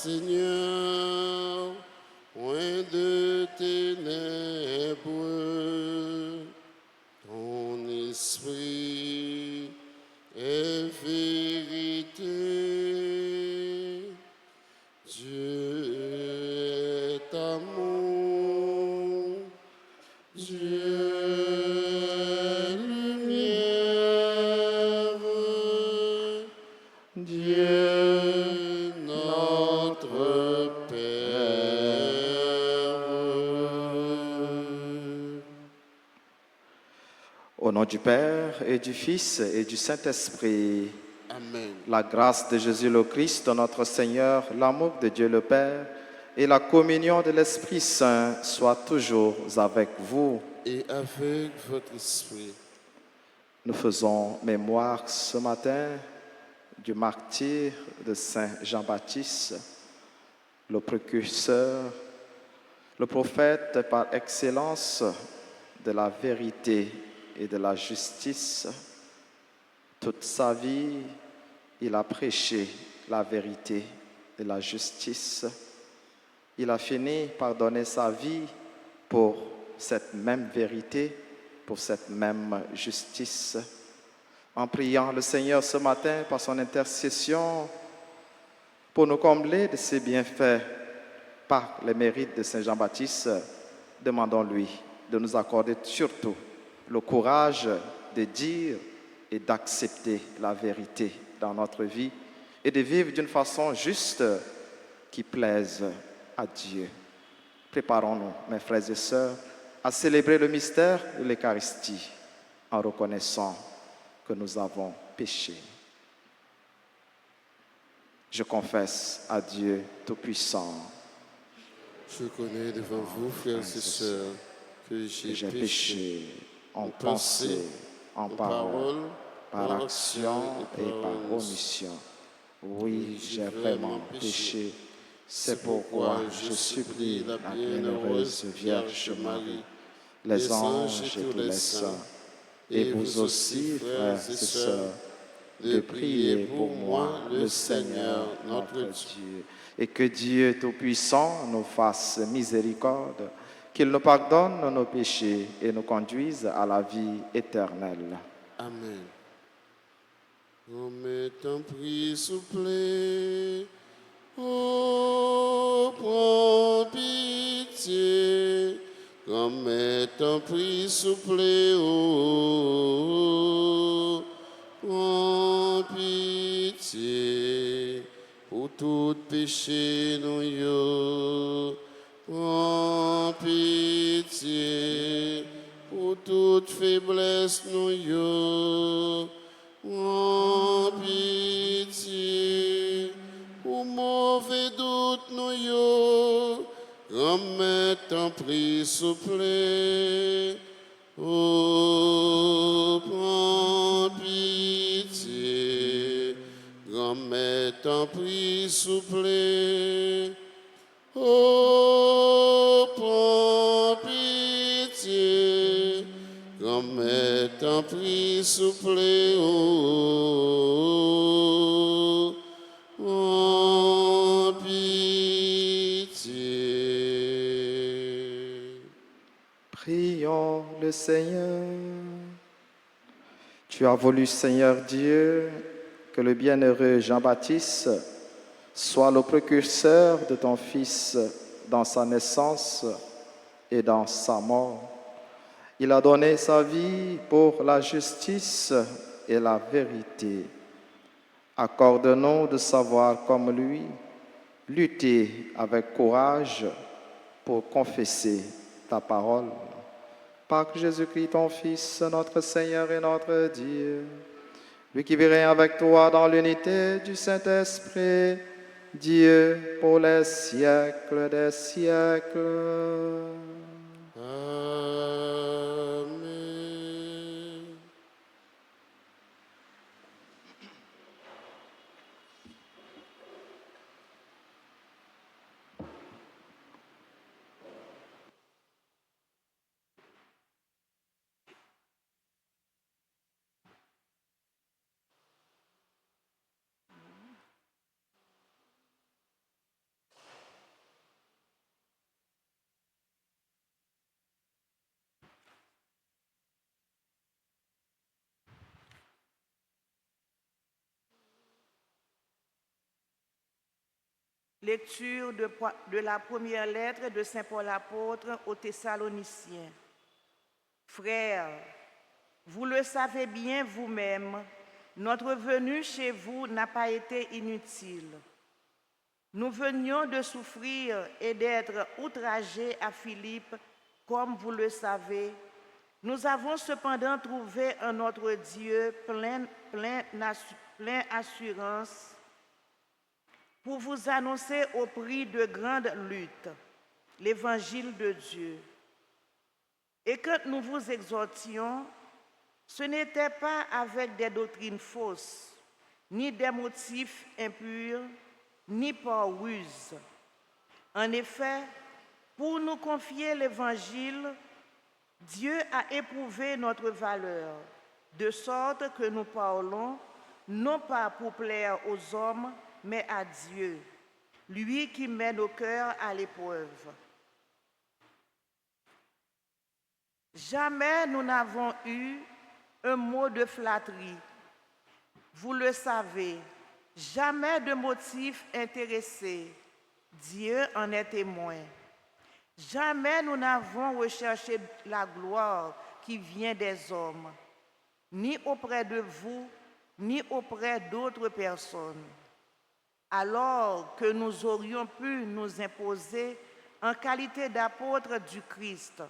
Seigneur, point de ténèbres. Ton esprit est vérité. Dieu est amour. Dieu est lumière. Dieu notre Père. Au nom du Père et du Fils et du Saint-Esprit, Amen. la grâce de Jésus le Christ, notre Seigneur, l'amour de Dieu le Père et la communion de l'Esprit Saint soient toujours avec vous. Et avec votre esprit. Nous faisons mémoire ce matin du martyre de Saint Jean-Baptiste, le précurseur, le prophète par excellence de la vérité et de la justice. Toute sa vie, il a prêché la vérité et la justice. Il a fini par donner sa vie pour cette même vérité, pour cette même justice. En priant le Seigneur ce matin par son intercession pour nous combler de ses bienfaits par les mérites de Saint Jean-Baptiste, demandons-lui de nous accorder surtout le courage de dire et d'accepter la vérité dans notre vie et de vivre d'une façon juste qui plaise à Dieu. Préparons-nous, mes frères et sœurs, à célébrer le mystère de l'Eucharistie en reconnaissant que nous avons péché. Je confesse à Dieu Tout-Puissant. Je connais devant vous, frères et sœurs, que j'ai péché en pensée, en parole, par action et par omission. Oui, j'ai vraiment péché. C'est pourquoi je supplie la bienheureuse Vierge Marie, les anges et tous les saints, et vous aussi, frères et sœurs, de prier pour moi, le Seigneur, notre Dieu, et que Dieu Tout-Puissant nous fasse miséricorde, qu'il nous pardonne nos péchés et nous conduise à la vie éternelle. Amen. Oh, mais ton prix souple, oh, prends pitié, comme ton prix souple, oh, prends pitié, pour tout péché nous yo, prends pitié, pour toute faiblesse nous yo, prends pitié, pour mauvais doute nous yo, remets ton prix souple, oh, prends pitié, remets ton prix souple, oh, prends pitié, remets ton prix souple, oh, prends pitié. Prions le Seigneur. Tu as voulu, Seigneur Dieu, que le bienheureux Jean-Baptiste soit le précurseur de ton Fils dans sa naissance et dans sa mort. Il a donné sa vie pour la justice et la vérité. Accorde-nous de savoir comme lui, lutter avec courage pour confesser ta parole. Par Jésus-Christ, ton Fils, notre Seigneur et notre Dieu, lui qui vit règne avec toi dans l'unité du Saint-Esprit, Dieu pour les siècles des siècles. Amen. Lecture de la première lettre de Saint Paul apôtre aux Thessaloniciens. Frères, vous le savez bien vous-même, notre venue chez vous n'a pas été inutile. Nous venions de souffrir et d'être outragés à Philippe, comme vous le savez. Nous avons cependant trouvé en notre Dieu plein assurance pour vous annoncer au prix de grandes luttes l'évangile de Dieu. Et quand nous vous exhortions, ce n'était pas avec des doctrines fausses, ni des motifs impurs, ni par ruse. En effet, pour nous confier l'évangile, Dieu a éprouvé notre valeur, de sorte que nous parlons non pas pour plaire aux hommes, mais à Dieu, lui qui met nos cœurs à l'épreuve. Jamais nous n'avons eu un mot de flatterie. Vous le savez, jamais de motif intéressé. Dieu en est témoin. Jamais nous n'avons recherché la gloire qui vient des hommes, ni auprès de vous, ni auprès d'autres personnes. Alors que nous aurions pu nous imposer en qualité d'apôtres du Christ.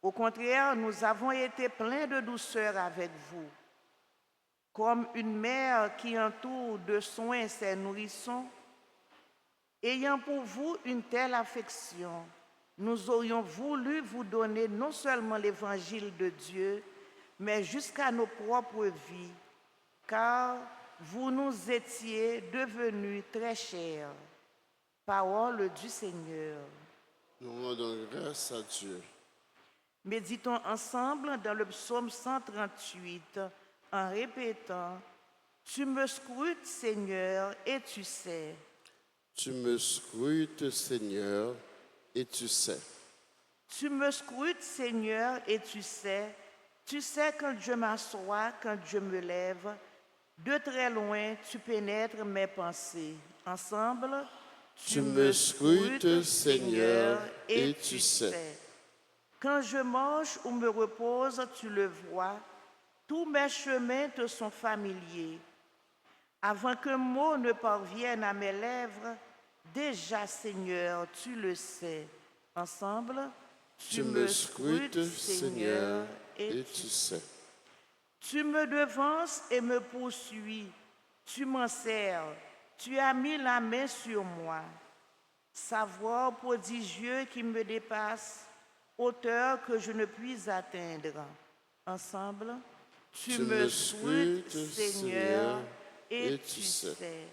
Au contraire, nous avons été pleins de douceur avec vous. Comme une mère qui entoure de soins ses nourrissons, ayant pour vous une telle affection, nous aurions voulu vous donner non seulement l'évangile de Dieu, mais jusqu'à nos propres vies, car vous nous étiez devenus très chers. Parole du Seigneur. Nous rendons grâce à Dieu. Méditons ensemble dans le psaume 138 en répétant « Tu me scrutes, Seigneur, et tu sais. Tu me scrutes, Seigneur, et tu sais. Tu me scrutes, Seigneur, et tu sais. Tu sais quand je m'assois, quand je me lève. De très loin, tu pénètres mes pensées. Ensemble, Tu me scrutes, Seigneur, et tu sais. Quand je mange ou me repose, tu le vois. Tous mes chemins te sont familiers. Avant qu'un mot ne parvienne à mes lèvres, déjà, Seigneur, tu le sais. Ensemble, Tu me scrutes, Seigneur, et tu sais. Tu me devances et me poursuis. Tu m'en sers. Tu as mis la main sur moi. Savoir prodigieux qui me dépasse, hauteur que je ne puis atteindre. Ensemble, tu me scrutes, Seigneur, et tu sais.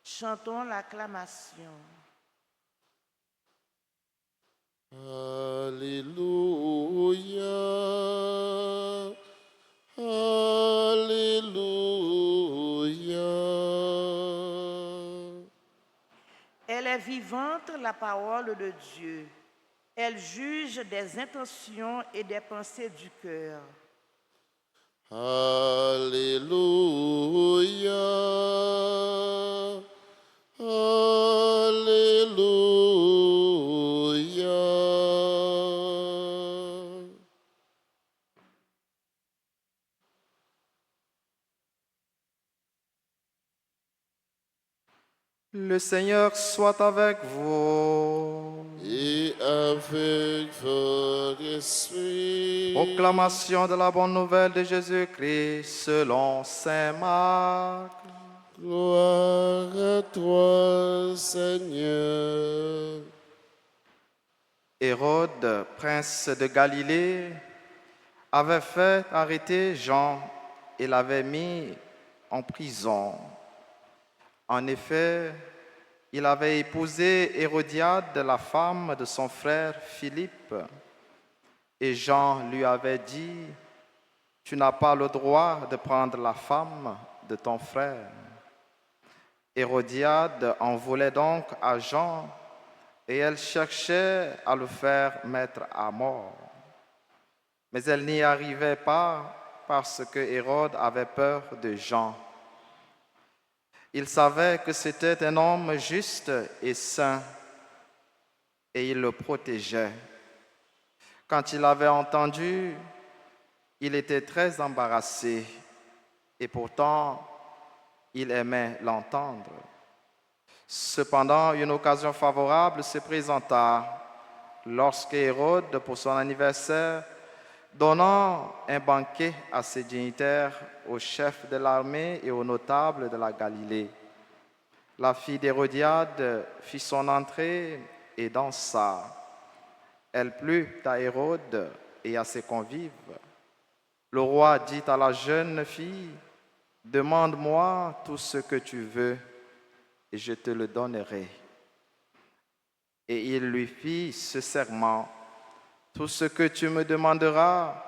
Chantons l'acclamation. Alléluia, Alléluia. Elle est vivante, la parole de Dieu. Elle juge des intentions et des pensées du cœur. Alléluia, Alléluia. Le Seigneur soit avec vous. Et avec votre esprit. Proclamation de la bonne nouvelle de Jésus-Christ selon saint Marc. Gloire à toi, Seigneur. Hérode, prince de Galilée, avait fait arrêter Jean et l'avait mis en prison. En effet, il avait épousé Hérodiade, la femme de son frère Philippe. Et Jean lui avait dit, « Tu n'as pas le droit de prendre la femme de ton frère. » Hérodiade en voulait donc à Jean, et elle cherchait à le faire mettre à mort. Mais elle n'y arrivait pas parce que Hérode avait peur de Jean. Il savait que c'était un homme juste et saint et il le protégeait. Quand il avait entendu, il était très embarrassé et pourtant il aimait l'entendre. Cependant, une occasion favorable se présenta lorsque Hérode, pour son anniversaire, donnant un banquet à ses dignitaires, aux chefs de l'armée et aux notables de la Galilée. La fille d'Hérodiade fit son entrée et dansa. Elle plut à Hérode et à ses convives. Le roi dit à la jeune fille, « Demande-moi tout ce que tu veux et je te le donnerai. » Et il lui fit ce serment, « Tout ce que tu me demanderas,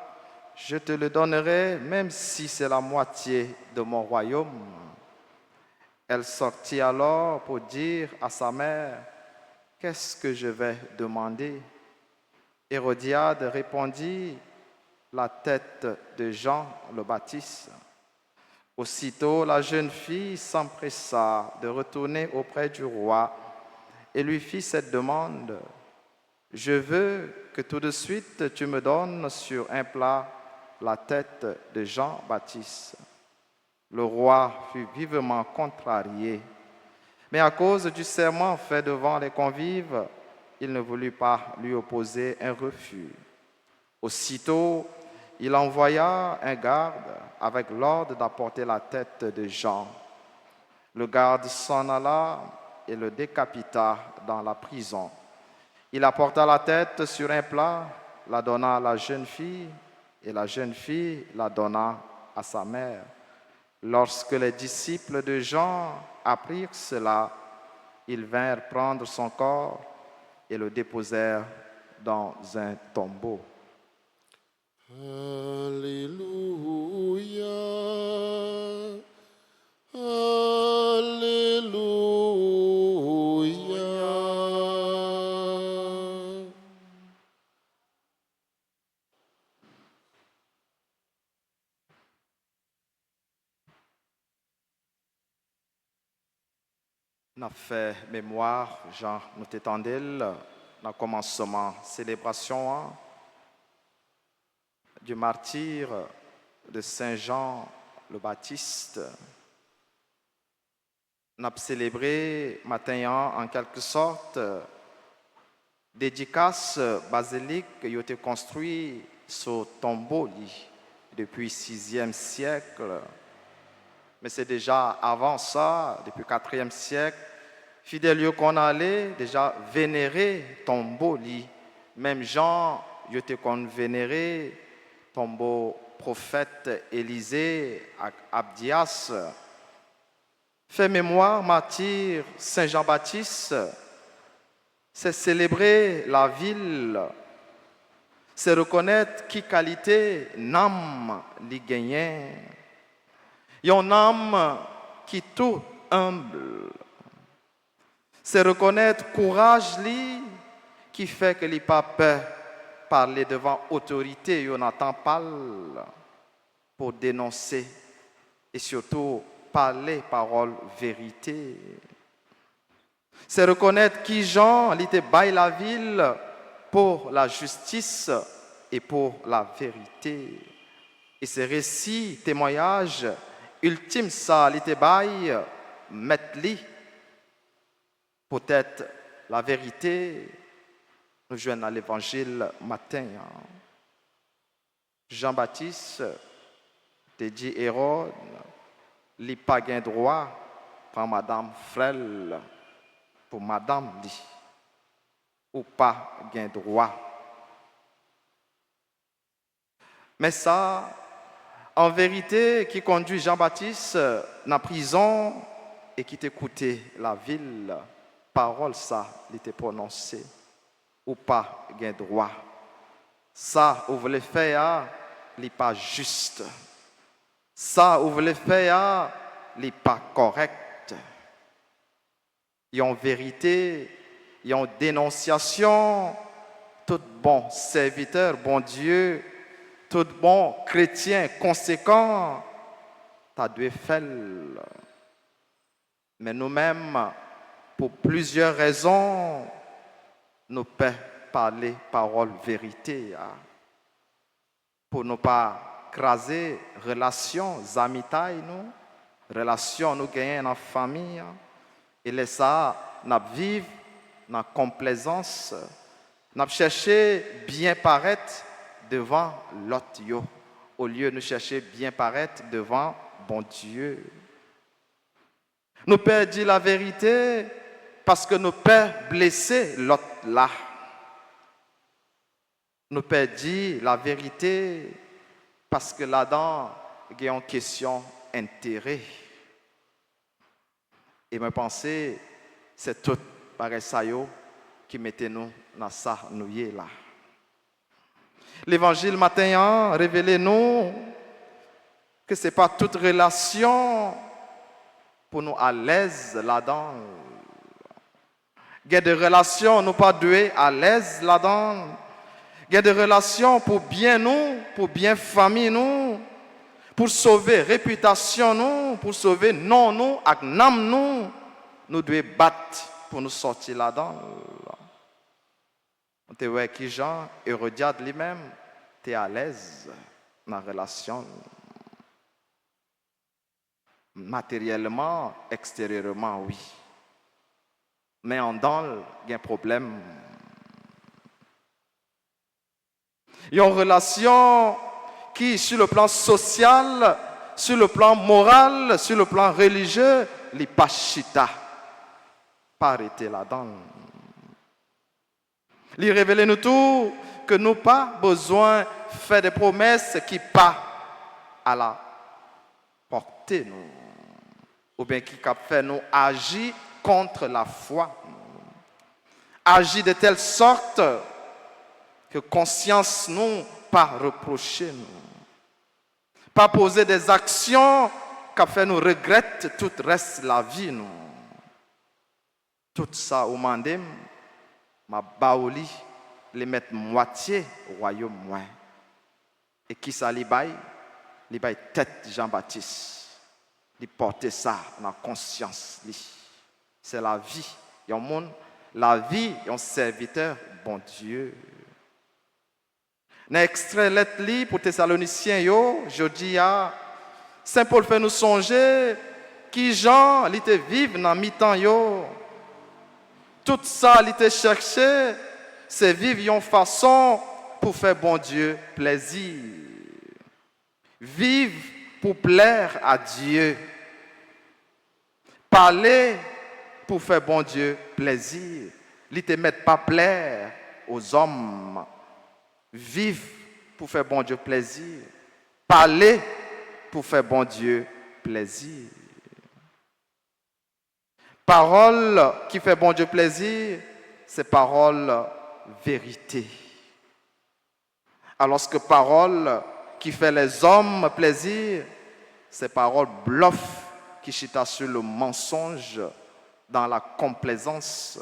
je te le donnerai, même si c'est la moitié de mon royaume. » Elle sortit alors pour dire à sa mère, « Qu'est-ce que je vais demander ?» Hérodiade répondit, « La tête de Jean le Baptiste. » Aussitôt, la jeune fille s'empressa de retourner auprès du roi et lui fit cette demande. « Je veux que tout de suite tu me donnes sur un plat la tête de Jean-Baptiste. » Le roi fut vivement contrarié, mais à cause du serment fait devant les convives, il ne voulut pas lui opposer un refus. Aussitôt, il envoya un garde avec l'ordre d'apporter la tête de Jean. Le garde s'en alla et le décapita dans la prison. Il apporta la tête sur un plat, la donna à la jeune fille, et la jeune fille la donna à sa mère. Lorsque les disciples de Jean apprirent cela, ils vinrent prendre son corps et le déposèrent dans un tombeau. Alléluia. Alléluia. On a fait mémoire, Jean nous t'étendil, dans le commencement, célébration du martyr de Saint Jean le Baptiste. On a célébré matin en quelque sorte dédicace basilique qui a été construite sur tombeau depuis le 6e siècle. Mais c'est déjà avant ça, depuis le 4e siècle, fidèles qu'on allait déjà vénérer tombeau Même Jean, il était qu'on vénérer tombeau prophète Élisée, Abdias. Fait mémoire, martyr Saint Jean-Baptiste, c'est célébrer la ville, c'est reconnaître qui qualité n'âme li gagnait. Il y a une âme qui tout humble. C'est reconnaître courage li qui fait que li pas peur parler devant autorité, il n'entend pas pour dénoncer et surtout parler parole vérité. C'est reconnaître qui Jean était bail la ville pour la justice et pour la vérité. Et ces récits, témoignages, ultime ça, l'été bail, mettre-li. Peut-être la vérité, nous joignons à l'évangile matin. Jean-Baptiste te dit Hérode, li pas gain droit pour madame frêle, pour madame dit, ou pas gain droit. Mais ça, en vérité, qui conduit Jean-Baptiste dans la prison et qui t'écoutait la ville, parole ça, il était prononcé, ou pas gain droit. Ça, vous voulez faire, il n'est pas juste. Ça, vous voulez faire, il n'est pas correct. Il y a une vérité, il y a une dénonciation. Tout bon serviteur, bon Dieu, tout bon chrétien conséquent, tu as dû faire. Mais nous-mêmes, pour plusieurs raisons, nous pouvons parler parole vérité. Pour ne pas craser relations, amitiés, nous, relations nous gagnons dans la famille. Et laisser ça, nous vivre dans la complaisance, nous chercher bien paraître devant l'autre, au lieu de nous chercher bien paraître devant bon Dieu. Nous pouvons dire la vérité parce que nous pouvons blesser l'autre là. Nous pouvons dire la vérité parce que là-dedans, il y a une question d'intérêt. Et me penser, c'est tout pareil ça qui mettait nous dans ça nouillé là. L'évangile matin révèle nous que ce n'est pas toute relation pour nous à l'aise là-dedans. Il y a des relations, nous pas doués à l'aise là-dedans. Il y a des relations pour bien nous, pour bien famille nous, pour sauver réputation nous, pour sauver nom nous, ak nam nous devons battre pour nous sortir là-dedans. On te voit qui Jean, Hérodiade lui-même, tu es à l'aise dans la relation. Matériellement, extérieurement, oui. Mais en dedans, il y a un problème. Il y a une relation qui, sur le plan social, sur le plan moral, sur le plan religieux, n'est pas chita. Pas arrêter là-dedans. Il révèle nous tout que nous pas besoin de faire des promesses qui pas à la portée nous. Ou bien qui fait nous agir contre la foi. Agir de telle sorte que conscience nous pas reprocher nous. Pas poser des actions qui fait nous regretter tout le reste de la vie nous. Tout ça au mandem ma baoli les mettre moitié royaume moins. Et qui ça li bay tête Jean-Baptiste. Il porter ça dans la conscience. C'est la vie. Il y a un monde, la vie est un serviteur, bon Dieu. Dans l'extrait lettre li pour Thessaloniciens, je dis à Saint Paul fait nous songer qui Jean, il était vivre dans mi-temps yo. Tout ça, il était cherché, c'est vivre une façon pour faire bon Dieu plaisir. Vivre pour plaire à Dieu. Parler pour faire bon Dieu plaisir. Il te met pas plaire aux hommes. Vivre pour faire bon Dieu plaisir. Parler pour faire bon Dieu plaisir. Parole qui fait bon Dieu plaisir, c'est parole vérité. Alors que parole qui fait les hommes plaisir, c'est parole bluff qui chita sur le mensonge dans la complaisance.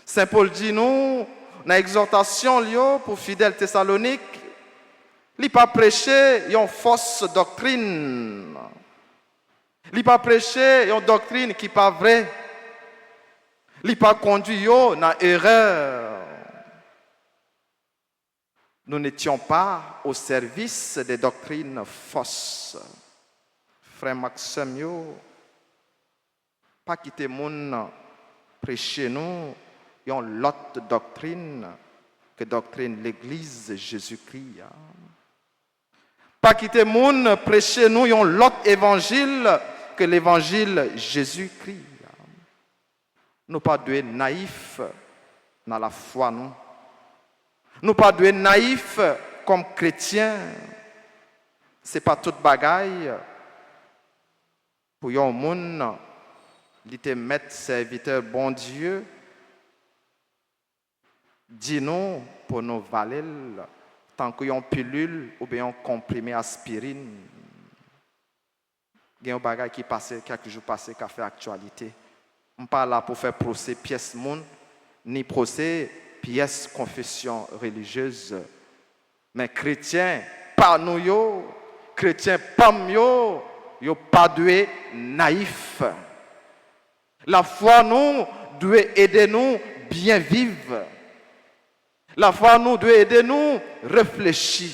Saint Paul dit nous, dans l'exhortation pour fidèles Thessaloniques, il n'a pas prêché une fausse doctrine. Il n'a pas prêché une doctrine qui n'est pas vraie. Il n'a pas conduit dans l'erreur. Nous n'étions pas au service des doctrines fausses. Frère Maxime, pas quitter mon prêcher nous, une autre doctrine que doctrine l'Église Jésus-Christ. Pas quitter mon prêcher nous, une autre évangile que l'évangile Jésus-Christ. Nous pas de naïfs dans la foi nous. Nous pas de naïfs comme chrétiens. C'est pas toute bagaille pour un monde il te mettre serviteur bon Dieu. Dis-nous pour nous valer tant qu'il y a une pilule ou bien un comprimé aspirine. Il y a un bagage qui passait quelques jours passés qui a fait actualité. On ne parle pas là pour faire procès pièce monde ni procès pièce confession religieuse. Mais chrétiens, pas nous yo, chrétiens pas yo, yo pas doué naïf. La foi nous doit aider nous bien vivre. La foi nous doit aider nous réfléchir.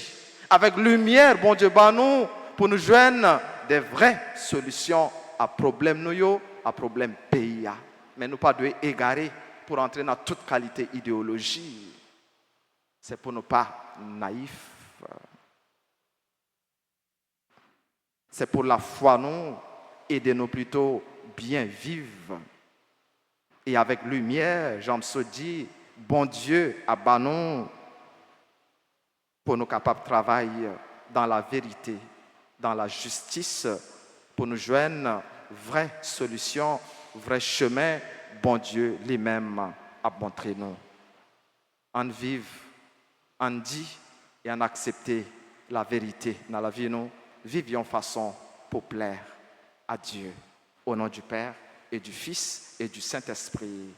Avec lumière, bon Dieu, nous pour nous joindre des vraies solutions à problèmes nous, à problèmes pays. Mais nous pas doit égarer pour entrer dans toute qualité idéologie. C'est pour ne pas naïf. C'est pour la foi nous aider nous plutôt bien vivre. Et avec lumière, Jean me dit, bon Dieu, abat-nous pour nous capables de travailler dans la vérité, dans la justice, pour nous joindre vraie solution, vrai chemin, bon Dieu lui-même a montré nous. En vivre, en dit et en accepter la vérité dans la vie, nous vivions façon pour plaire à Dieu. Au nom du Père et du Fils et du Saint-Esprit.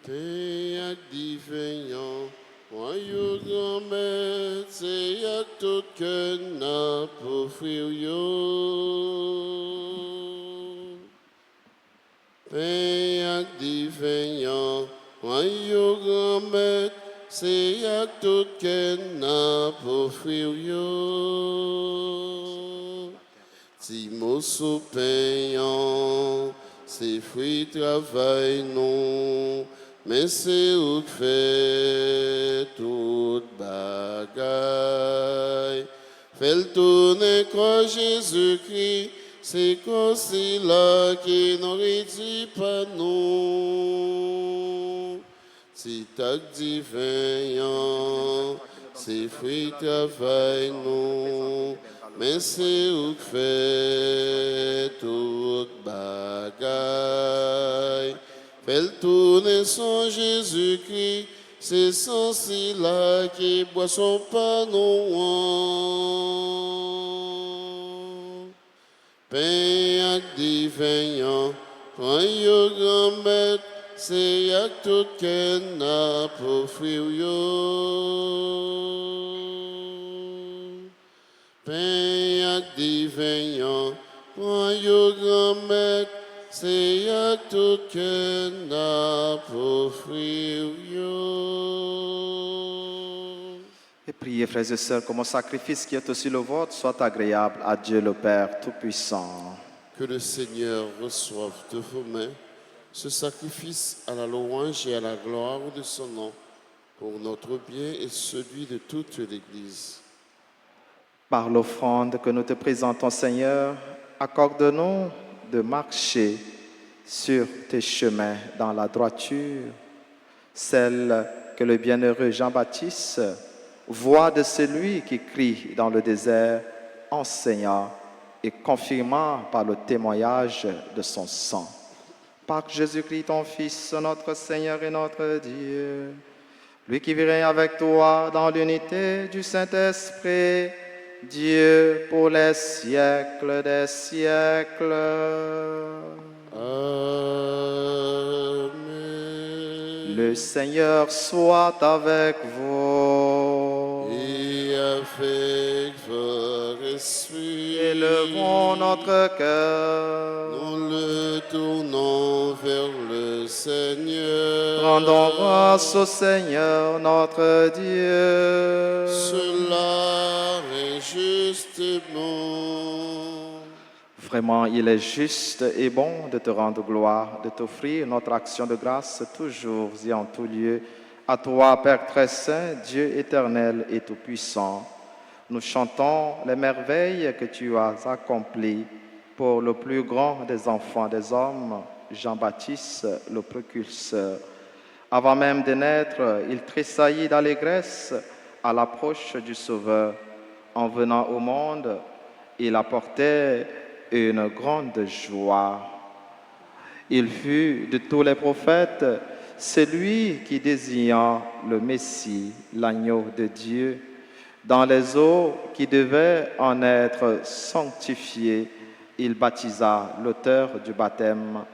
T'es à différent, royaume grand-mère, c'est à tout que n'a pour frère yo. T'es à différent, royaume grand-mère, c'est à tout que n'a pour frère yo. Si mon payant, c'est fruit travail non. Mais c'est où que fait toute bagaille. Fait le tourner croix Jésus-Christ, c'est comme si là qui n'aurait dit pas non. Si t'as divin, c'est fruit travail non. Mais c'est où que fait toute bagaille. Fait le tourner son Jésus-Christ, c'est son là qui boit son pain. Pain ak divin, royaume grand maître, c'est yak tout ken n'a pour frère yo. Pain ak divin, royaume grand maître, c'est yak tout ken n'a pour frère yo. Et priez, frères et sœurs, que mon sacrifice qui est aussi le vôtre soit agréable à Dieu le Père Tout-Puissant. Que le Seigneur reçoive de vos mains ce sacrifice à la louange et à la gloire de son nom, pour notre bien et celui de toute l'Église. Par l'offrande que nous te présentons, Seigneur, accorde-nous de marcher sur tes chemins dans la droiture, celle que le bienheureux Jean-Baptiste voit de celui qui crie dans le désert, enseignant et confirmant par le témoignage de son sang. Par Jésus-Christ, ton Fils, notre Seigneur et notre Dieu, lui qui vit avec toi dans l'unité du Saint-Esprit, Dieu pour les siècles des siècles. Amen. Le Seigneur soit avec vous. Et avec votre esprit, Élevons notre cœur. nous le tournons vers le Seigneur. Rendons grâce au Seigneur notre Dieu. Cela est juste et bon. Vraiment, il est juste et bon de te rendre gloire, de t'offrir notre action de grâce toujours et en tout lieu. À toi, Père très saint, Dieu éternel et tout-puissant, nous chantons les merveilles que tu as accomplies pour le plus grand des enfants des hommes, Jean-Baptiste, le précurseur. Avant même de naître, il tressaillit d'allégresse à l'approche du Sauveur. En venant au monde, il apportait une grande joie. Il fut de tous les prophètes celui qui désigna le Messie, l'agneau de Dieu. Dans les eaux qui devaient en être sanctifiées, il baptisa l'auteur du baptême.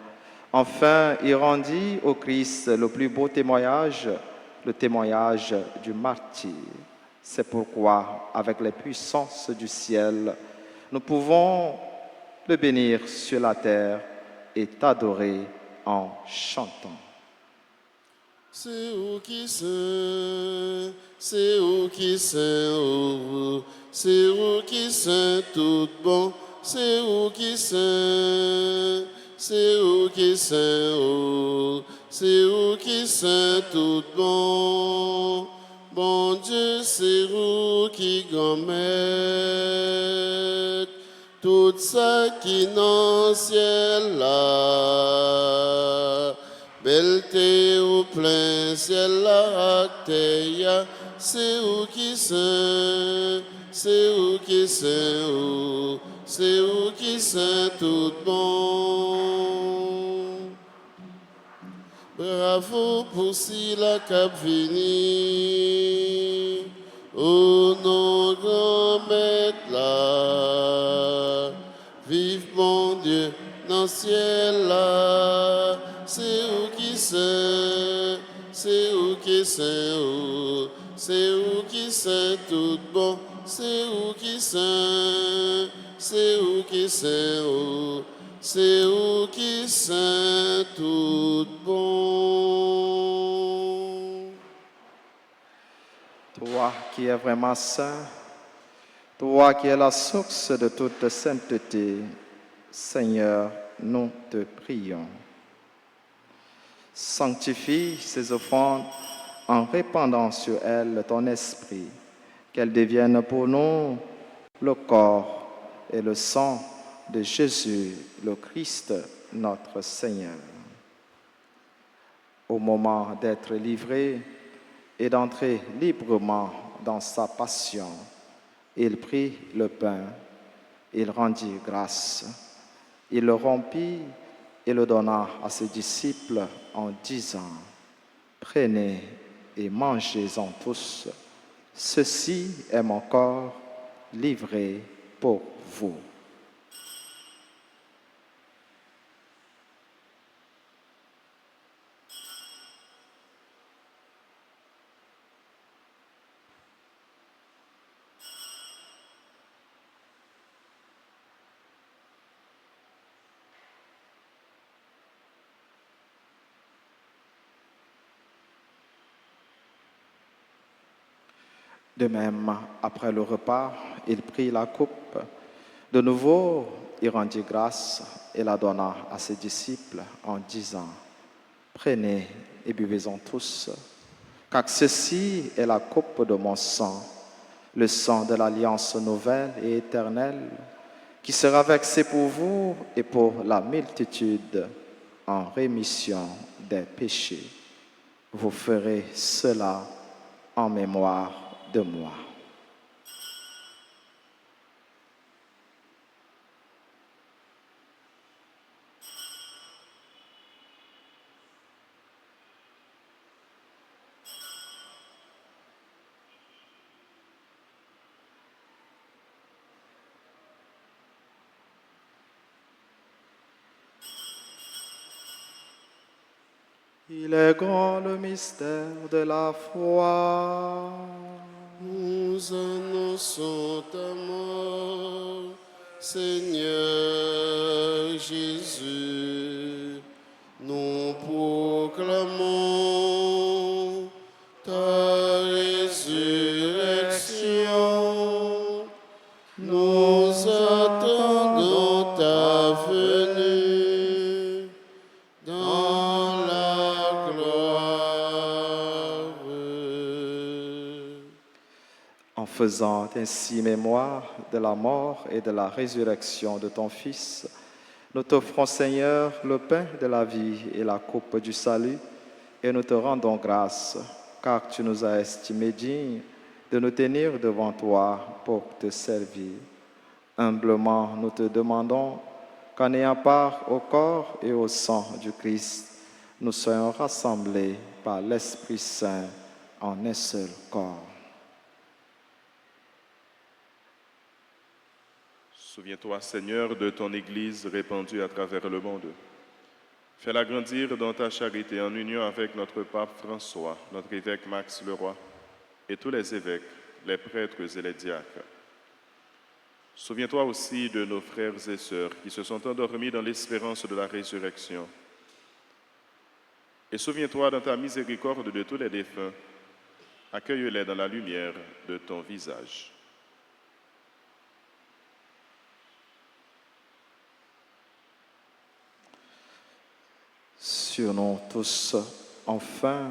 Enfin, il rendit au Christ le plus beau témoignage, le témoignage du martyr. C'est pourquoi, avec les puissances du ciel, nous pouvons le bénir sur la terre et t'adorer en chantant. C'est où qui saint, c'est où qui saint, oh, c'est où qui saint tout bon, c'est où qui saint, c'est où qui saint, oh, c'est où qui saint tout bon. Bon Dieu, c'est où qui gommette tout ça qui dans le ciel là. Belleté au plein ciel la acteya, c'est où qui saint, c'est où qui saint, oh, c'est où qui saint tout bon. Bravo pour si la cap vini, oh non grand maître là, vive mon Dieu dans le ciel là. C'est où qui saint, c'est où qui saint, oh, c'est où qui saint tout bon, c'est où qui saint, c'est où qui saint, oh, c'est où qui saint tout bon. Toi qui es vraiment saint, toi qui es la source de toute sainteté, Seigneur, nous te prions. Sanctifie ces offrandes en répandant sur elles ton esprit, qu'elles deviennent pour nous le corps et le sang de Jésus, le Christ, notre Seigneur. Au moment d'être livré et d'entrer librement dans sa passion, il prit le pain, il rendit grâce, il le rompit et le donna à ses disciples en disant, « Prenez et mangez-en tous, ceci est mon corps livré pour vous. » De même, après le repas, il prit la coupe. De nouveau, il rendit grâce et la donna à ses disciples en disant, « Prenez et buvez-en tous, car ceci est la coupe de mon sang, le sang de l'alliance nouvelle et éternelle, qui sera versé pour vous et pour la multitude en rémission des péchés. Vous ferez cela en mémoire de moi. » Il est grand le mystère de la foi. Nous annonçons ta mort, Seigneur Jésus. Nous proclamons ta résurrection. Nous attendons ta venue dans la gloire. En faisant ainsi mémoire de la mort et de la résurrection de ton Fils, nous t'offrons, Seigneur, le pain de la vie et la coupe du salut, et nous te rendons grâce, car tu nous as estimés dignes de nous tenir devant toi pour te servir. Humblement, nous te demandons qu'en ayant part au corps et au sang du Christ, nous soyons rassemblés par l'Esprit Saint en un seul corps. Souviens-toi, Seigneur, de ton Église répandue à travers le monde. Fais-la grandir dans ta charité en union avec notre pape François, notre évêque Max Leroy et tous les évêques, les prêtres et les diacres. Souviens-toi aussi de nos frères et sœurs qui se sont endormis dans l'espérance de la résurrection. Et souviens-toi dans ta miséricorde de tous les défunts. Accueille-les dans la lumière de ton visage. Sur nous tous, enfin,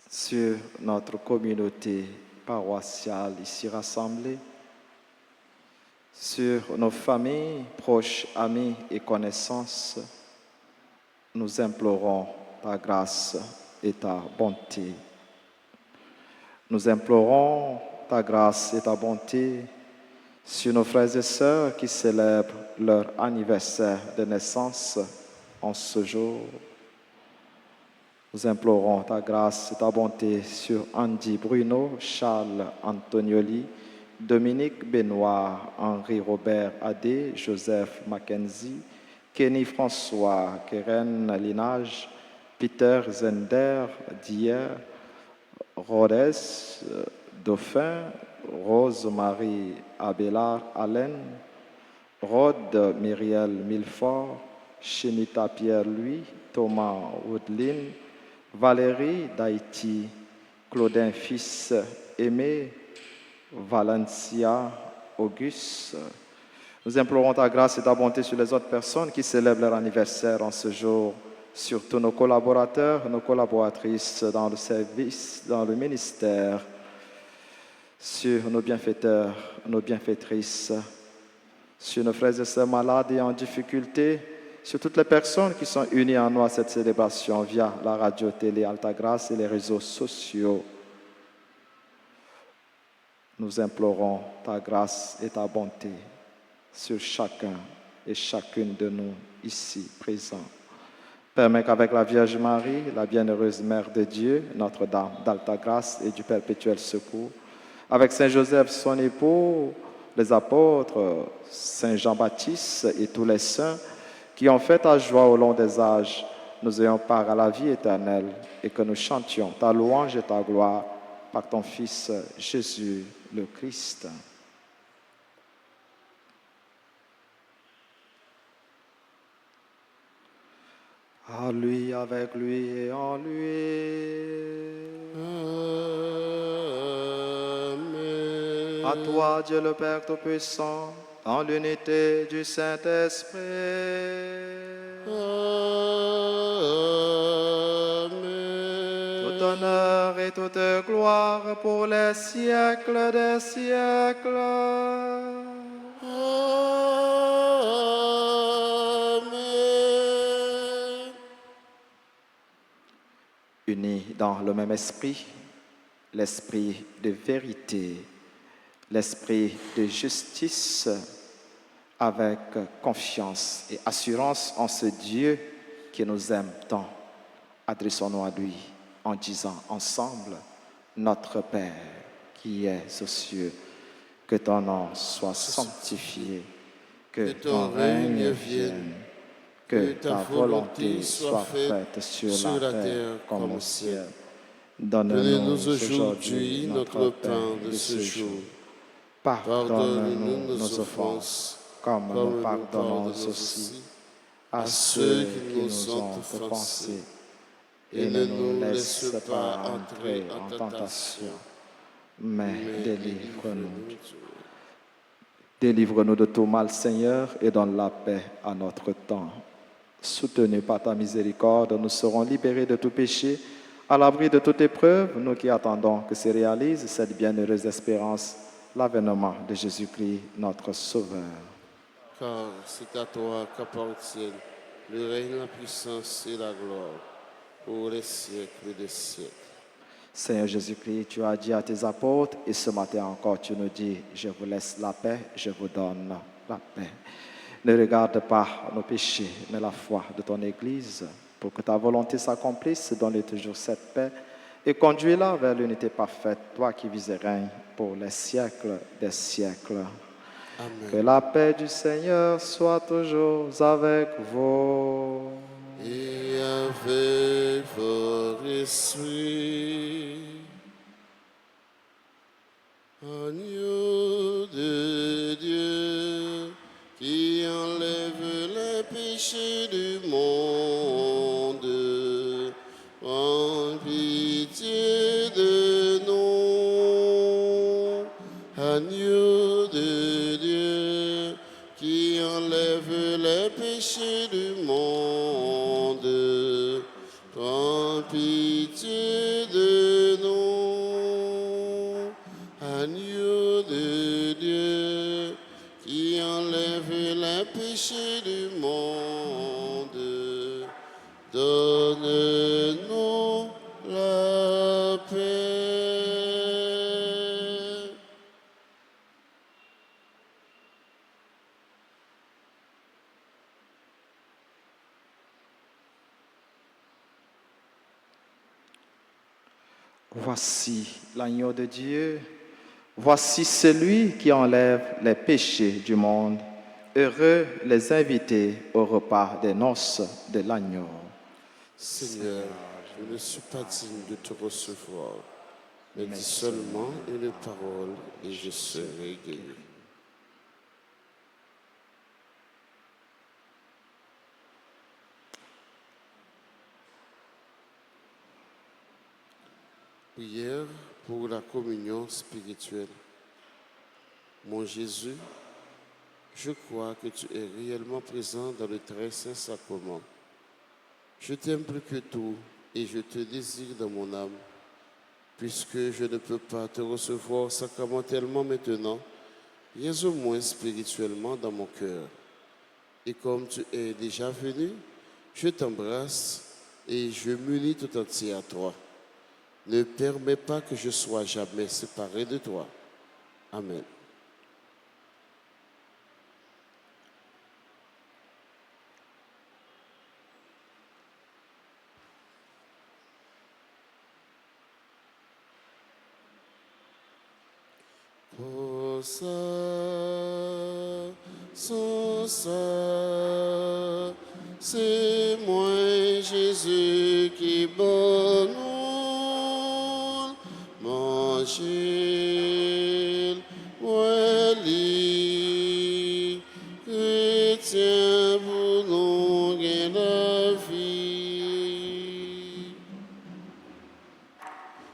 sur notre communauté paroissiale ici rassemblée, sur nos familles, proches, amis et connaissances, nous implorons ta grâce et ta bonté. Nous implorons ta grâce et ta bonté sur nos frères et sœurs qui célèbrent leur anniversaire de naissance en ce jour. Nous implorons ta grâce et ta bonté sur Andy Bruno, Charles Antonioli, Dominique Benoît, Henri Robert Adé, Joseph Mackenzie, Kenny François, Keren Linage, Peter Zender, Dier, Rhodes, Dauphin, Rose-Marie Abélard Allen, Rode Myriel Milfort, Chenita Pierre-Louis, Thomas Woodlin, Valérie d'Haïti, Claudin Fils Aimé, Valencia Auguste. Nous implorons ta grâce et ta bonté sur les autres personnes qui célèbrent leur anniversaire en ce jour, surtout nos collaborateurs, nos collaboratrices dans le service, dans le ministère, sur nos bienfaiteurs, nos bienfaitrices, sur nos frères et sœurs malades et en difficulté, sur toutes les personnes qui sont unies en nous à cette célébration via la radio, télé, Alta Grâce et les réseaux sociaux. Nous implorons ta grâce et ta bonté sur chacun et chacune de nous ici présents. Permets qu'avec la Vierge Marie, la bienheureuse Mère de Dieu, Notre-Dame d'Alta Grâce et du Perpétuel Secours, avec Saint Joseph, son époux, les apôtres, Saint Jean-Baptiste et tous les saints qui ont fait ta joie au long des âges, nous ayons part à la vie éternelle et que nous chantions ta louange et ta gloire par ton Fils Jésus le Christ. À lui, avec lui et en lui. Amen. À toi, Dieu le Père Tout-Puissant, dans l'unité du Saint-Esprit. Amen. Tout honneur et toute gloire pour les siècles des siècles. Amen. Unis dans le même esprit, l'esprit de vérité, l'esprit de justice, avec confiance et assurance en ce Dieu qui nous aime tant. Adressons-nous à lui en disant ensemble, notre Père qui es aux cieux, que ton nom soit sanctifié, que ton règne vienne, que ta volonté soit faite sur la terre comme au ciel. Donne-nous aujourd'hui notre pain de ce jour. Pardonne-nous nos offenses, comme nous nous pardonnons pardonnons aussi à ceux qui nous ont offensés. Et ne nous laisse pas entrer en tentation, mais délivre-nous. Délivre-nous de tout mal, Seigneur, et donne la paix à notre temps. Soutenus par ta miséricorde, nous serons libérés de tout péché, à l'abri de toute épreuve, nous qui attendons que se réalise cette bienheureuse espérance, l'avènement de Jésus-Christ, notre Sauveur. Car c'est à toi qu'appartiennent le règne, la puissance et la gloire pour les siècles des siècles. Seigneur Jésus-Christ, tu as dit à tes apôtres, et ce matin encore tu nous dis, je vous laisse la paix, je vous donne la paix. Ne regarde pas nos péchés, mais la foi de ton Église, pour que ta volonté s'accomplisse, donne toujours cette paix, et conduis-la vers l'unité parfaite, toi qui vis et règnes pour les siècles des siècles. Amen. Que la paix du Seigneur soit toujours avec vous. Et avec votre esprit, agneau de Dieu, qui enlève les péchés du monde, prends pitié de nous. Agneau de Dieu, qui enlève les péchés du monde, prends pitié de nous. Agneau de Dieu, qui enlève les péchés du monde, donne-nous la paix. Voici l'agneau de Dieu. Voici celui qui enlève les péchés du monde. Heureux les invités au repas des noces de l'agneau. Seigneur, je ne suis pas digne de te recevoir, mais dis seulement une parole et je serai guéri. Prière pour la communion spirituelle. Mon Jésus, je crois que tu es réellement présent dans le très saint sacrement. Je t'aime plus que tout et je te désire dans mon âme. Puisque je ne peux pas te recevoir sacramentellement maintenant, viens au moins spirituellement dans mon cœur. Et comme tu es déjà venu, je t'embrasse et je m'unis tout entier à toi. Ne permets pas que je sois jamais séparé de toi. Amen. Pour ça, sans ça, c'est moi Jésus qui bonne manger, moi lit, chrétien pour nous gain la vie.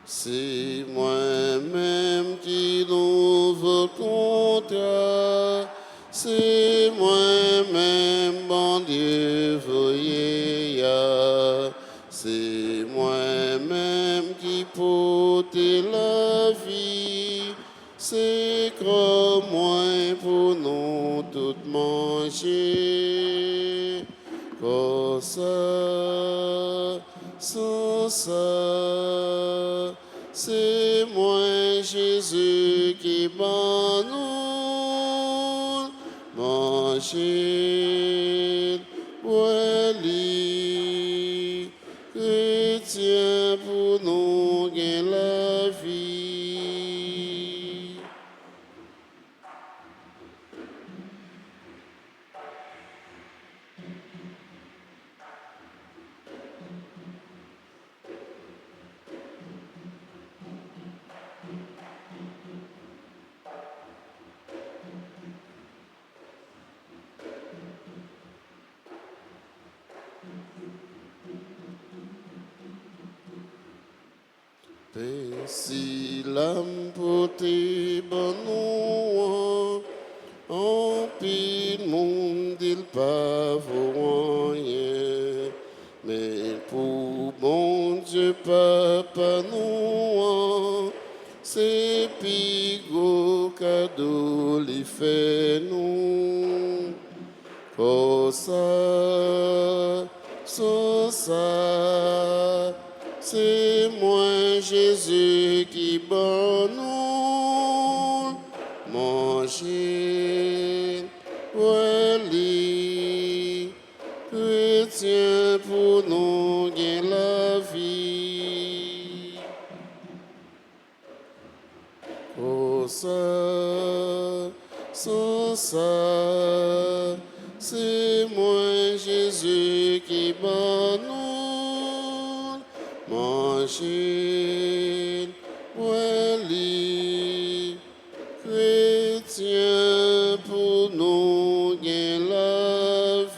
C'est moi-même qui l'ouvre contrat, c'est moi-même, bon Dieu, voyez, c'est moi-même qui porte la vie, c'est comme moi pour nous tout manger, comme ça, sans ça. C'est moi Jésus qui m'a nous manger, ouais, lit, chrétien pour nous gain la vie. Si l'âme portée bon nous, en pile monde il pas vaut rien, mais pour bon Dieu papa nous, c'est plus gros cadeau lui fait nous. Pour ça, sans ça, c'est moi Jésus qui bon nous manger, oui, chrétien pour nous gagner la vie. Oh ça, sans ça, c'est moi Jésus qui bat nous manger, oui, chrétien pour nous gagner la vie.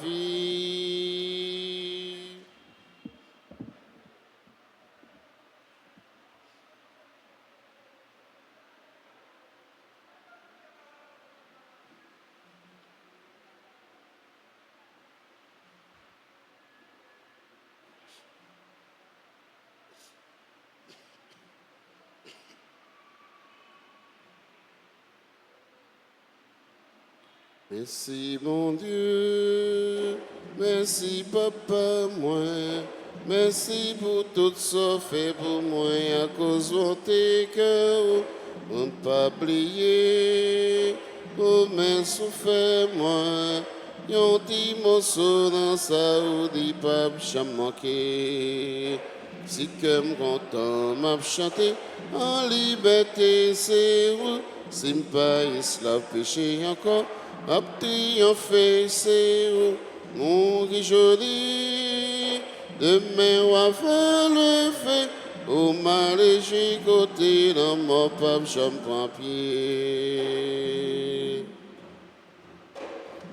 Merci mon Dieu, merci papa moi, merci pour tout ce fait pour moi à cause de tes cœurs, on ne pas oublier, oh mais souffert moi, yon ti morceau dans sa ou dit pas jamais manqué. Si comme content m'a chanté en liberté c'est où, si m'pas la péché encore. A triompher, c'est où mon qui joli. Demain, on va faire le fait. Au mal et j'ai côté dans mon pape, j'en prends pied.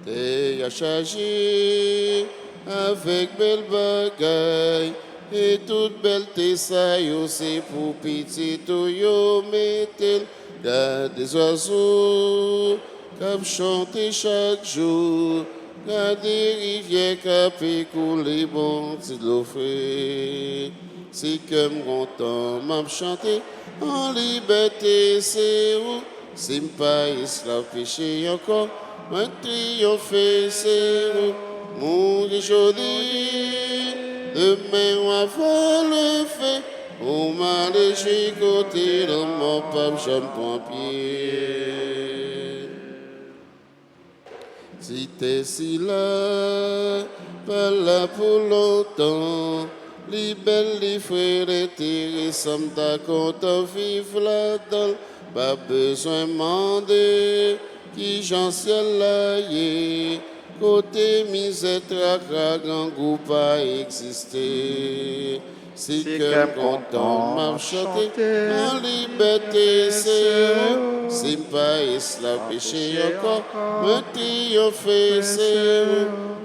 T'es à charger avec belle bagaille. Et toute belle t'es ça, yo, c'est pour pitié, tout yo, mettez des oiseaux. Comme chanter chaque jour, garder rivière cap couler bon petit de l'eau frais. Si comme content m'a chanté en liberté, c'est où? Si m'pas la péché encore, m'a triompher, c'est où? Mon joli, demain on va faire le fait. Au mal et j'ai côté dans mon pape, j'aime pas pied. Si t'es si là, pas là pour longtemps, les belles, les frères intéressants, t'as content vivre là-dedans, pas besoin de demander qui j'en ciel là y est. Côté misère, tracra, grand goût pas exister. Si comme content m'a chanté, en liberté c'est où, si pas la péché encore, me triompher c'est où,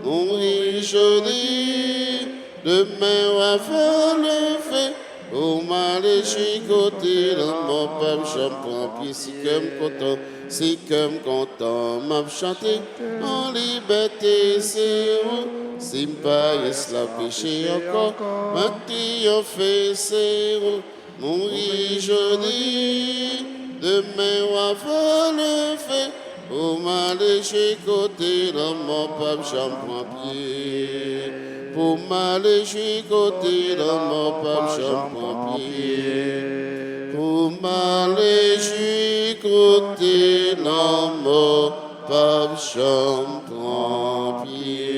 mourir joli, demain on va faire le fait, au mal et chicoté dans mon pape, j'en prends pied, si comme content. Si comme content m'a chanté en liberté, c'est où? Si m'pas la péché encore, m'a triompher, c'est où? Mourir joli, demain on va faire le fait. Au mal et j'ai côté dans mon pape, j'en prends pied. Pour mal et j'ai côté dans mon pape, j'en prends pied. Pour mal et j'ai côté dans mon pape, j'en prends pied.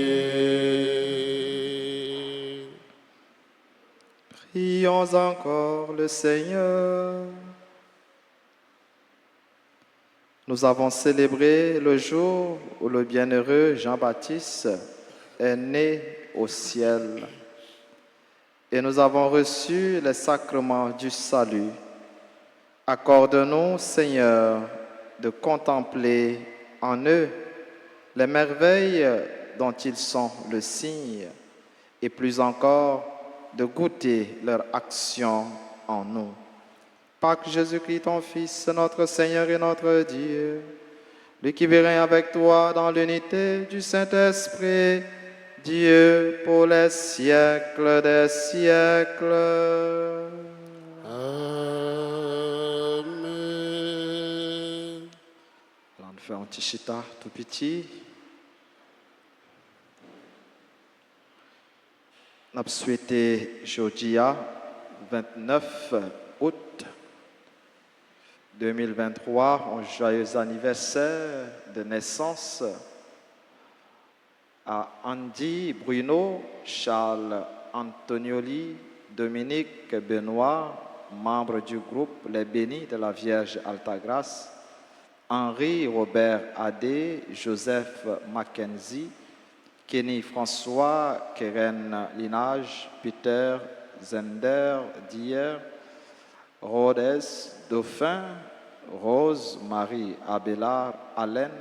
Prions encore le Seigneur. Nous avons célébré le jour où le bienheureux Jean-Baptiste est né au ciel. Et nous avons reçu les sacrements du salut. Accorde-nous, Seigneur, de contempler en eux les merveilles dont ils sont le signe, et plus encore de goûter leur action en nous. Par Jésus-Christ, ton Fils, notre Seigneur et notre Dieu, lui qui vit avec toi dans l'unité du Saint-Esprit, Dieu pour les siècles des siècles. Amen. On fait un petit chita tout petit. Nous avons souhaité Georgia, 29 août 2023, un joyeux anniversaire de naissance à Andy Bruno, Charles Antonioli, Dominique Benoît, membre du groupe Les Bénis de la Vierge Altagrace, Henri Robert Adé, Joseph Mackenzie, Kenny François, Keren Linage, Peter Zender, Dier, Rhodes, Dauphin, Rose Marie Abélard Allen,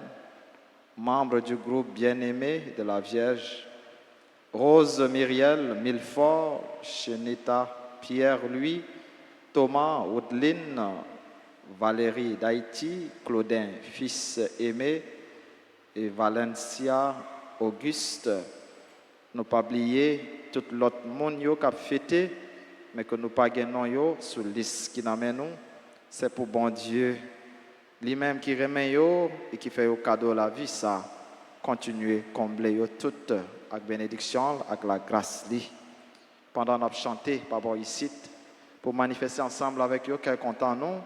membre du groupe Bien-Aimé de la Vierge, Rose Myriel Milfort, Chenita Pierre-Louis, Thomas Woodline, Valérie d'Haïti, Claudin Fils Aimé et Valencia Auguste. Nous pas oublier tout l'autre monde qui a fêté, mais que nous pas gagnons sur la liste qui nous nous. C'est pour bon Dieu, lui-même qui remet yo et qui fait au cadeau la vie, ça, continuer à combler yo tout avec bénédiction, avec la grâce li. Pendant qu'on chanté par rapport ici, pour manifester ensemble avec eux, quel content nous,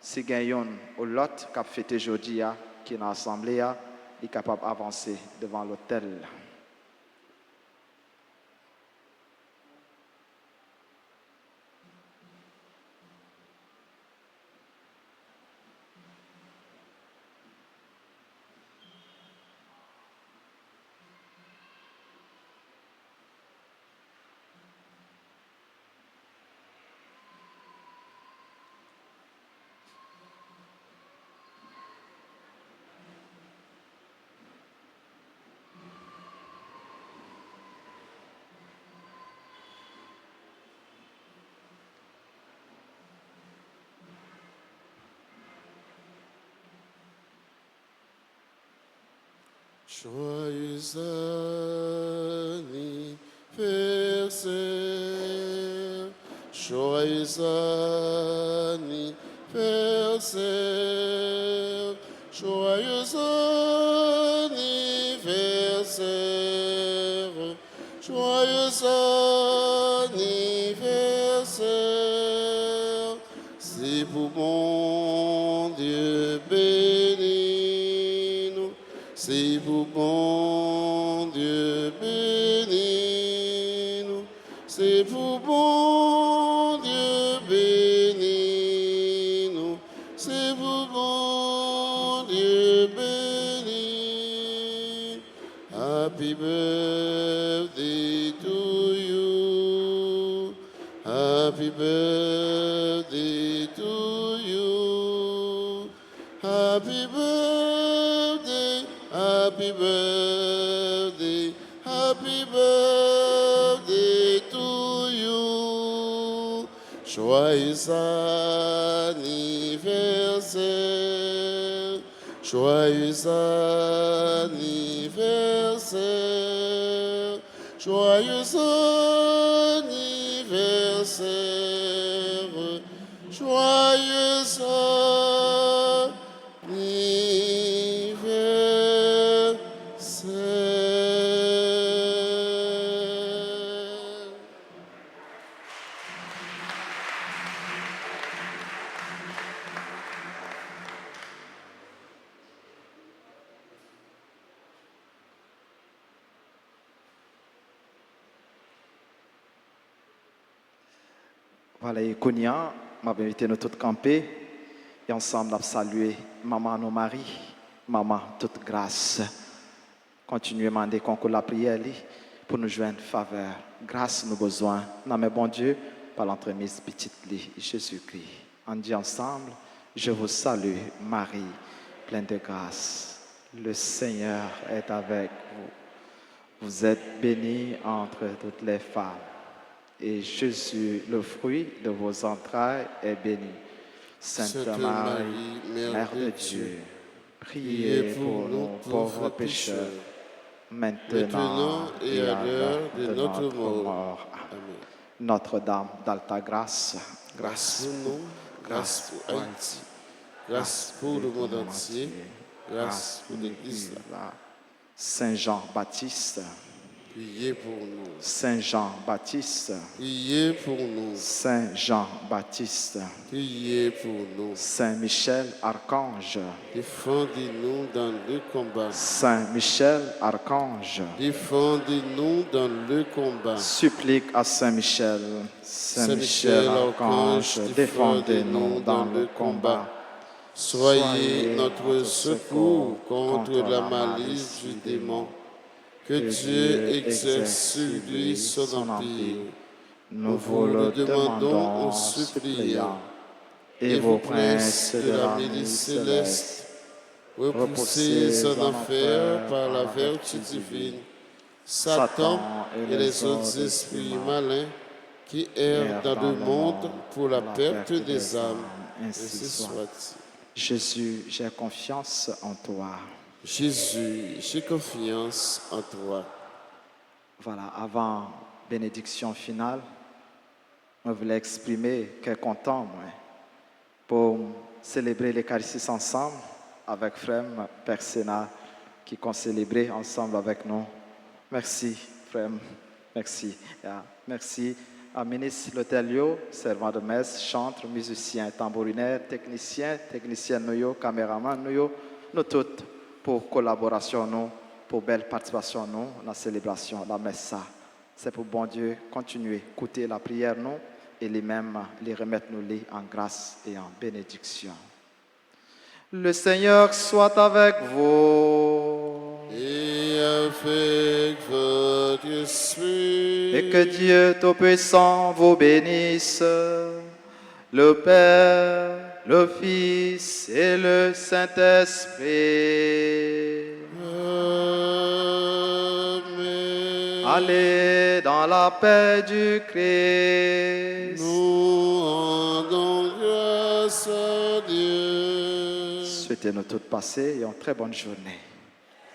si gagnons ou l'autre qui a fêté aujourd'hui, qui est dans l'assemblée, est capable d'avancer devant l'autel. Joyeux anniversaire, joyeux anniversaire, joyeux anniversaire, joyeux anniversaire, c'est pour mon Dieu béni nous. C'est vous, bon Dieu, bénis-nous. C'est vous, bon Dieu, bénis-nous. C'est vous, bon Dieu, bénis. Happy birthday to you. Happy birthday to you. Happy birthday. Happy birthday, happy birthday to you. Joyeux anniversaire, joyeux anniversaire, joyeux anniversaire, joyeux Voilà, et Kounia m'a invité nous tous camper et ensemble à saluer maman nos maris, maman toute grâce. Continuez à demander qu'on la prière pour nous joindre faveur. Grâce nous besoin. Non mais bon Dieu, par l'entremise petite Jésus-Christ. On dit ensemble, je vous salue Marie, pleine de grâce. Le Seigneur est avec vous. Vous êtes bénie entre toutes les femmes. Et Jésus, le fruit de vos entrailles, est béni. Sainte Marie, Mère de Dieu, priez pour nous pauvres pécheurs, maintenant et à l'heure de notre mort. Amen. Notre-Dame d'Altagrace, grâce pour nous, grâce pour Haïti, grâce pour le monde entier, grâce pour l'Église. Saint Jean-Baptiste, Priez pour nous. Saint Jean-Baptiste, Priez pour nous. Saint Jean-Baptiste, Priez pour nous. Saint Michel Archange, Défendez-nous dans le combat. Saint Michel Archange, Défendez-nous dans le combat. supplique à Saint Michel. Saint Michel Archange, défendez-nous dans le combat. Soyez notre secours contre la malice du démon. Que Dieu exerce sur lui son empire. Nous vous le demandons en suppliant. Et vos princes de la milice céleste, repoussés en enfer par la vertu divine, Satan et les autres esprits malins qui errent dans le monde pour la perte des âmes, ainsi soit-il. Jésus, j'ai confiance en toi. Jésus, j'ai confiance en toi. Voilà, avant bénédiction finale, je voulais exprimer quel content moi, pour célébrer l'Eucharistie ensemble avec frère Père Sénat qui ont célébré ensemble avec nous. Merci, frère. Merci. Merci à ministre Letelio, servant de messe, chantre, musicien, tambourinaire, technicien, nous, caméraman, nous toutes, pour collaboration, nous, pour belle participation, nous, la célébration, la messe. C'est pour bon Dieu continuer, écouter la prière, nous, et les mêmes, les remettre nous les en grâce et en bénédiction. Le Seigneur soit avec vous. Et avec votre esprit. Et que Dieu Tout-Puissant vous bénisse, le Père, le Fils et le Saint-Esprit. Amen. Allez dans la paix du Christ. Nous rendons grâce à Dieu. Souhaitez-nous toutes passer et une très bonne journée.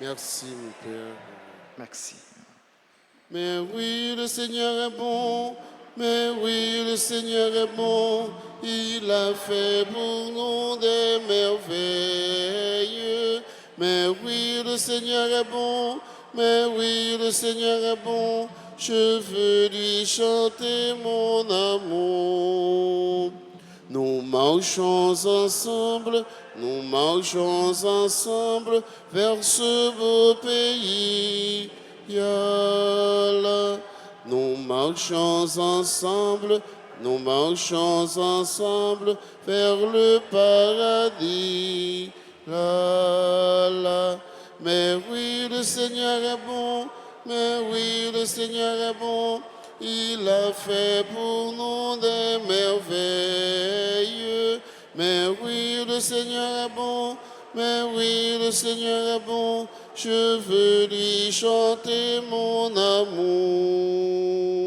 Merci, mon Père. Merci. Mais oui, le Seigneur est bon. Mais oui, le Seigneur est bon. Il a fait pour nous des merveilles. Mais oui, le Seigneur est bon. Mais oui, le Seigneur est bon. Je veux lui chanter mon amour. Nous marchons ensemble vers ce beau pays. Yalla. Nous marchons ensemble vers le paradis. La, la. Mais oui, le Seigneur est bon. Mais oui, le Seigneur est bon. Il a fait pour nous des merveilles. Mais oui, le Seigneur est bon. Mais oui, le Seigneur est bon. Je veux lui chanter mon amour.